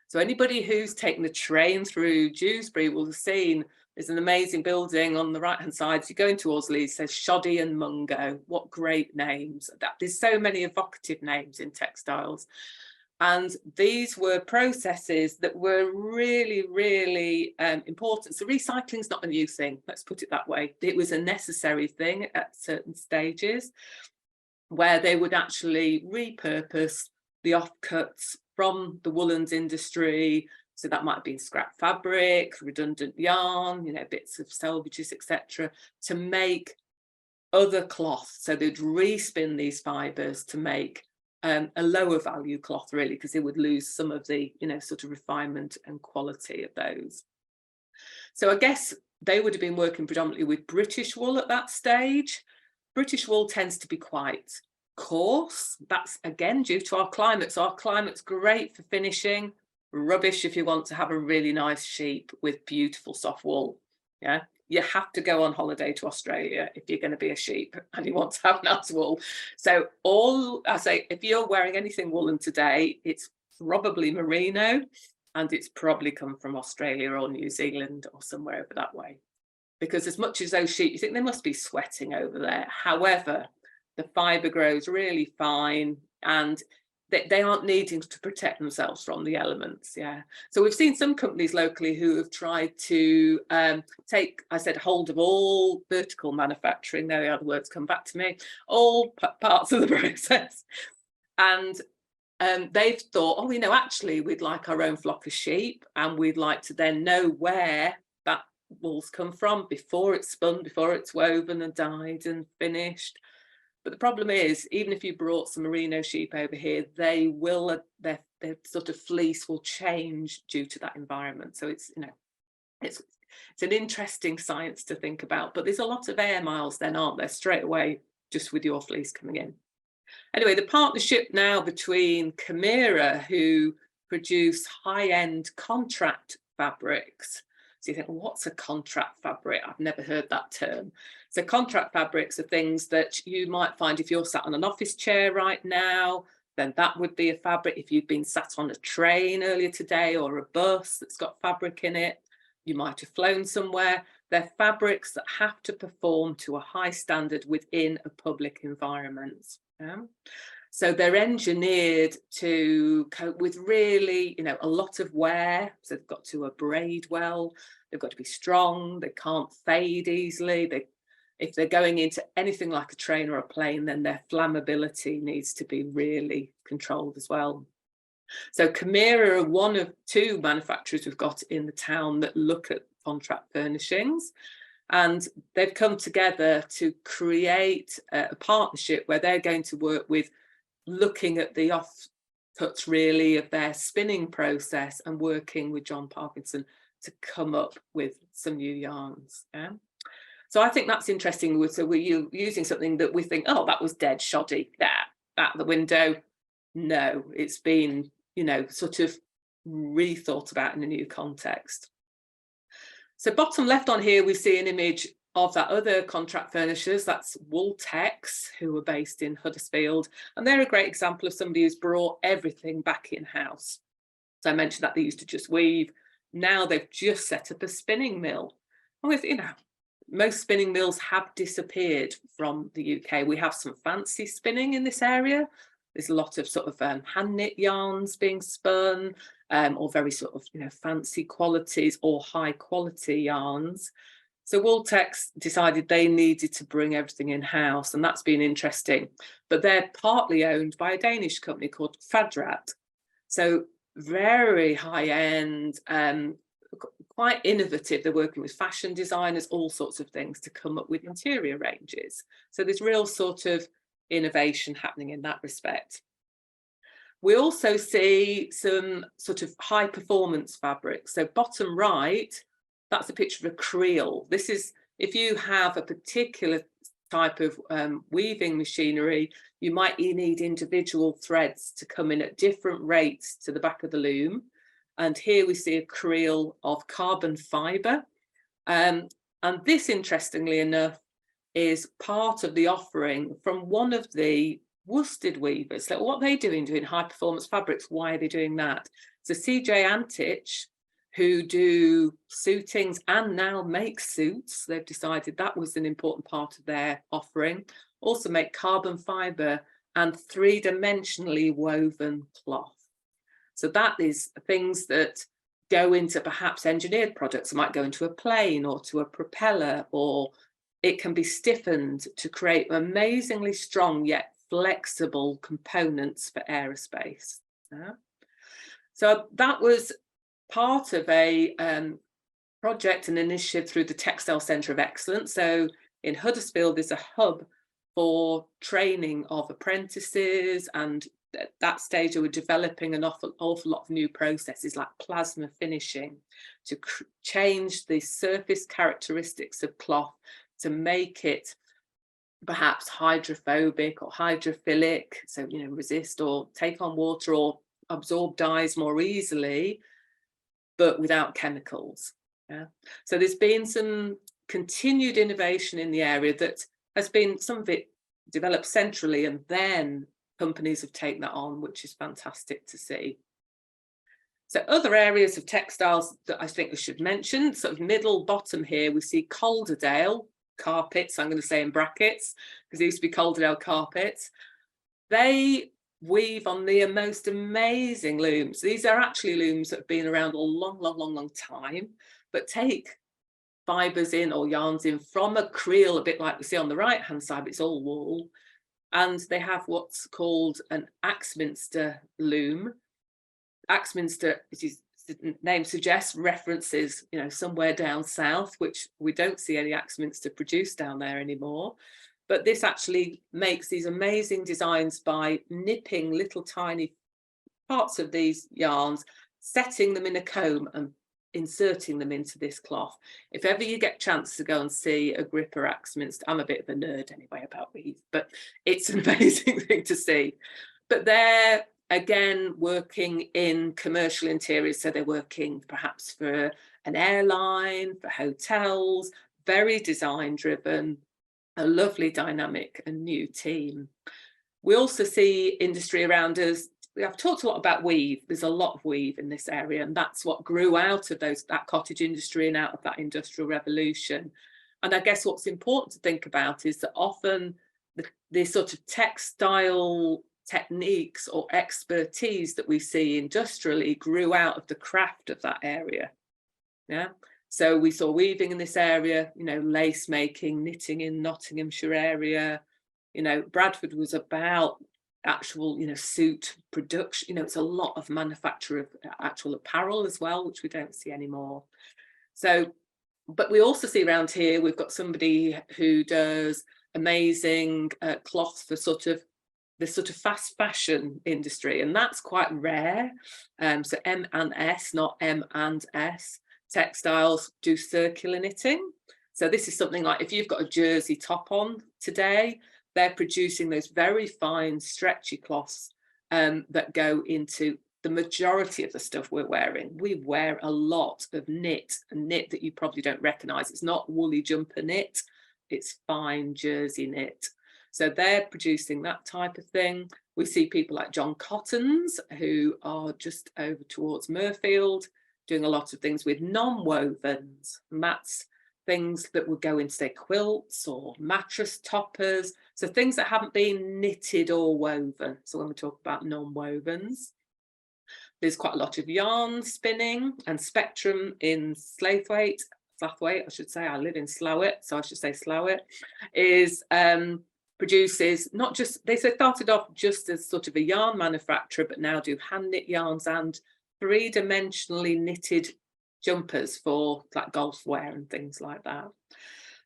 So anybody who's taken the train through Dewsbury will have seen there's an amazing building on the right-hand side. So you go into Leeds, says Shoddy and Mungo. What great names. There's so many evocative names in textiles. And these were processes that were really, really important. So recycling is not a new thing, let's put it that way. It was a necessary thing at certain stages, where they would actually repurpose the offcuts from the woolens industry. So that might have been scrap fabric, redundant yarn, you know, bits of selvages, etc., to make other cloth. So they'd respin these fibres to make a lower value cloth, really, because they would lose some of the, you know, sort of refinement and quality of those. So I guess they would have been working predominantly with British wool at that stage. British wool tends to be quite coarse. That's again due to our climate. So our climate's great for finishing, rubbish if you want to have a really nice sheep with beautiful soft wool. Yeah, you have to go on holiday to Australia if you're going to be a sheep and you want to have nice wool. So all I say, if you're wearing anything woolen today, it's probably merino, and it's probably come from Australia or New Zealand or somewhere over that way. Because as much as those sheep, you think they must be sweating over there. However, the fibre grows really fine, and they aren't needing to protect themselves from the elements. Yeah. So we've seen some companies locally who have tried to take, I said, hold of all vertical manufacturing. There the other words come back to me, all parts of the process. And they've thought, oh, actually, we'd like our own flock of sheep, and we'd like to then know where that wool's come from before it's spun, before it's woven and dyed and finished. But the problem is, even if you brought some merino sheep over here, they will, their sort of fleece will change due to that environment. So it's, it's an interesting science to think about. But there's a lot of air miles then, aren't there, straight away, just with your fleece coming in. Anyway, the partnership now between Chimera, who produce high-end contract fabrics. So you think, well, what's a contract fabric? I've never heard that term. So contract fabrics are things that you might find if you're sat on an office chair right now, then that would be a fabric. If you've been sat on a train earlier today or a bus that's got fabric in it, you might have flown somewhere. They're fabrics that have to perform to a high standard within a public environment. Yeah? So they're engineered to cope with really, a lot of wear. So they've got to abrade well, they've got to be strong, they can't fade easily. If they're going into anything like a train or a plane, then their flammability needs to be really controlled as well. So Chimera are one of two manufacturers we've got in the town that look at contract furnishings. And they've come together to create a partnership where they're going to work with looking at the offcuts really of their spinning process and working with John Parkinson to come up with some new yarns. Yeah? So I think that's interesting. So we're using something that we think, oh, that was dead, shoddy, out the window. No, it's been, sort of rethought about in a new context. So bottom left on here, we see an image of that other contract furnishers, that's Wooltex, who are based in Huddersfield. And they're a great example of somebody who's brought everything back in-house. So I mentioned that they used to just weave. Now they've just set up a spinning mill. With, most spinning mills have disappeared from the UK. We have some fancy spinning in this area. There's a lot of sort of hand knit yarns being spun, or very sort of, fancy qualities or high quality yarns. So Wooltex decided they needed to bring everything in-house, and that's been interesting. But they're partly owned by a Danish company called Kvadrat. So very high-end, quite innovative. They're working with fashion designers, all sorts of things to come up with interior ranges. So there's real sort of innovation happening in that respect. We also see some sort of high performance fabrics. So bottom right, that's a picture of a creel. This is, if you have a particular type of weaving machinery, you might need individual threads to come in at different rates to the back of the loom. And here we see a creel of carbon fibre. And this, interestingly enough, is part of the offering from one of the worsted weavers. So what are they doing high performance fabrics? Why are they doing that? So CJ Antich, who do suitings and now make suits, they've decided that was an important part of their offering, also make carbon fibre and three-dimensionally woven cloth. So that is things that go into perhaps engineered products. It might go into a plane or to a propeller, or it can be stiffened to create amazingly strong yet flexible components for aerospace. Yeah. So that was part of a project and initiative through the Textile Centre of Excellence. So in Huddersfield, there's a hub for training of apprentices, and at that stage they were developing an awful lot of new processes like plasma finishing to change the surface characteristics of cloth to make it perhaps hydrophobic or hydrophilic, so resist or take on water or absorb dyes more easily, but without chemicals. Yeah. So there's been some continued innovation in the area that has been, some of it developed centrally, and then companies have taken that on, which is fantastic to see. So other areas of textiles that I think we should mention, sort of middle bottom here, we see Calderdale carpets, I'm going to say in brackets, because they used to be Calderdale carpets. They weave on the most amazing looms. These are actually looms that have been around a long time, but take fibres in or yarns in from a creel, a bit like we see on the right hand side, but it's all wool. And they have what's called an Axminster loom. Axminster, as the name suggests, references, somewhere down south, which we don't see any Axminster produced down there anymore. But this actually makes these amazing designs by nipping little tiny parts of these yarns, setting them in a comb and inserting them into this cloth. If ever you get a chance to go and see a gripper Axminster, I'm a bit of a nerd anyway about these, but it's an amazing thing to see. But they're, again, working in commercial interiors, so they're working perhaps for an airline, for hotels, very design driven, a lovely dynamic and new team. We also see industry around us. I've talked a lot about weave. There's a lot of weave in this area, and that's what grew out of that cottage industry and out of that industrial revolution. And I guess what's important to think about is that often the sort of textile techniques or expertise that we see industrially grew out of the craft of that area. Yeah. So we saw weaving in this area, lace making, knitting in Nottinghamshire area. Bradford was about actual, suit production. It's a lot of manufacture of actual apparel as well, which we don't see anymore. So, but we also see around here, we've got somebody who does amazing cloth for this sort of fast fashion industry, and that's quite rare. So M&S, not M&S. Textiles do circular knitting. So this is something like if you've got a jersey top on today, they're producing those very fine stretchy cloths that go into the majority of the stuff we're wearing. We wear a lot of knit, and knit that you probably don't recognise. It's not woolly jumper knit, it's fine jersey knit. So they're producing that type of thing. We see people like John Cottons, who are just over towards Mirfield, doing a lot of things with non-wovens. And that's things that would go into, say, quilts or mattress toppers. So things that haven't been knitted or woven. So when we talk about non-wovens, there's quite a lot of yarn spinning, and Spectrum in Slaithwaite, I should say, I live in Slowett, so I should say Slowett, is produces not just, they started off just as sort of a yarn manufacturer, but now do hand knit yarns and three-dimensionally knitted jumpers for like golf wear and things like that.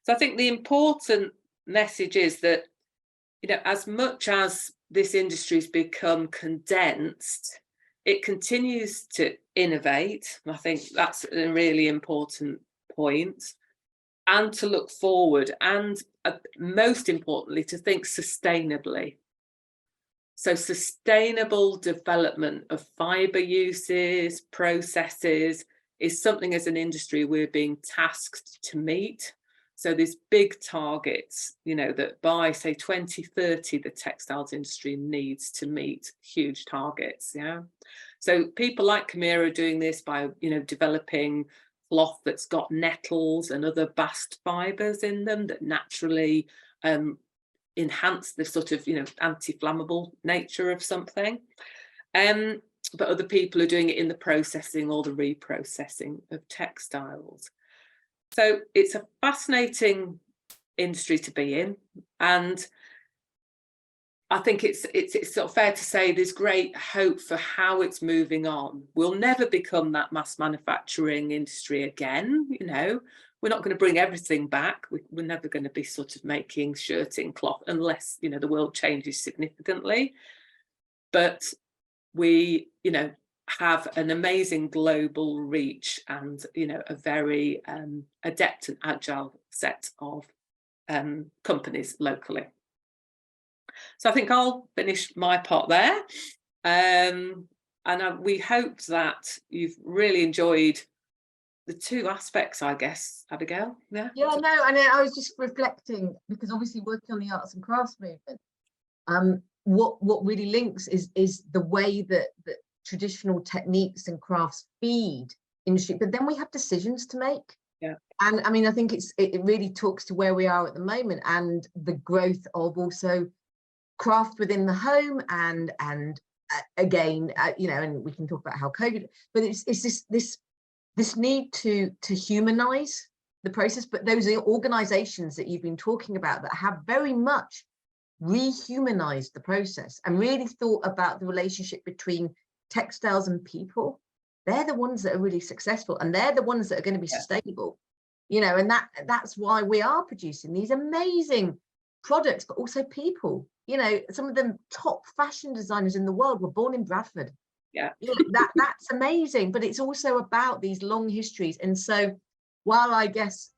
So I think the important message is that, as much as this industry's become condensed, it continues to innovate. And I think that's a really important point. And to look forward, and most importantly, to think sustainably. So sustainable development of fibre uses, processes, is something as an industry we're being tasked to meet. So there's big targets, that by, say, 2030, the textiles industry needs to meet huge targets. Yeah. So people like Camira are doing this by, developing cloth that's got nettles and other bast fibres in them that naturally enhance the sort of, anti-flammable nature of something. But other people are doing it in the processing or the reprocessing of textiles. So it's a fascinating industry to be in, and I think it's sort of fair to say there's great hope for how it's moving on. We'll never become that mass manufacturing industry again. We're not going to bring everything back. We're never going to be sort of making shirting cloth unless, the world changes significantly. But we, have an amazing global reach and, a very adept and agile set of companies locally. So I think I'll finish my part there. And we hope that you've really enjoyed the two aspects, I guess, Abigail. Yeah. Yeah, no, and I was just reflecting, because obviously working on the arts and crafts movement, what really links is the way that traditional techniques and crafts feed industry, but then we have decisions to make. Yeah. And I mean, I think it really talks to where we are at the moment, and the growth of also craft within the home, and again, you know, and we can talk about how COVID, but it's this need to humanize the process. But those are organizations that you've been talking about that have very much rehumanized the process and really thought about the relationship between textiles and people. They're the ones that are really successful, and they're the ones that are going to be sustainable, you know, and that's why we are producing these amazing products, but also people. You know, some of the top fashion designers in the world were born in Bradford. Yeah. You know, that's amazing, but it's also about these long histories. And so while I guess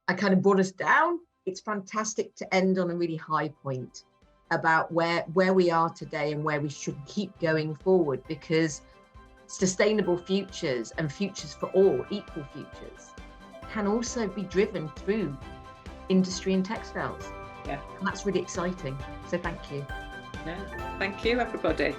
I kind of brought us down, it's fantastic to end on a really high point about where we are today and where we should keep going forward, because sustainable futures and futures for all, equal futures, can also be driven through industry and textiles. Yeah. And that's really exciting. So thank you. Yeah. Thank you, everybody.